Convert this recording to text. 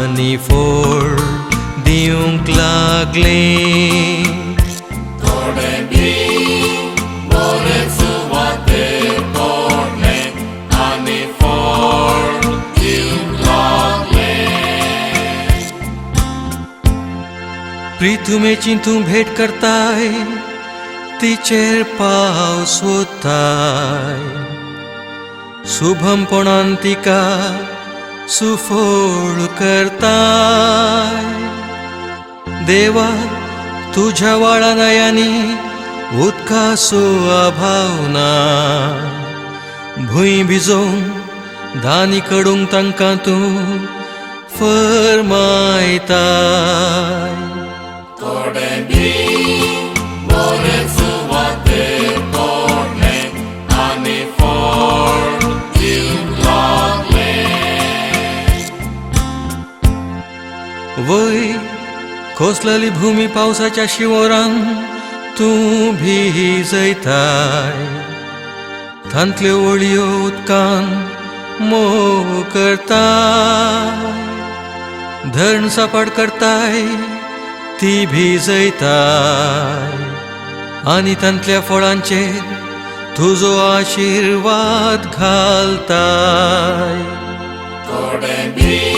आनी फोड दिवंक लागले. थोडे बी बरे सुवातेर पडले आनी फळ दिवंक लागले. प्रितुमेची तूं भेट करताय, तिचेर पाव सोदताय. शुभमपणान तिका सुफोळ करताय. देवा तुझ्या वाळानयांनी उदकाचो अभाव ना. भुंय भिजोवन धानी कडूंक तांकां तूं फर्मायताय. थोडे बी बरे सुवातेर पडले आनी फळ दिवंक लागले. वय खोसलेली भूमी पावसाच्या शिवरान तूं भिजयताय. थांतल्यो वळयो उदकान मोव करताय. धरण सापाड करताय, ती भिजयताय. आनी तांतल्या फळांचेर तुजो आशिर्वाद घालताय. थोडे बी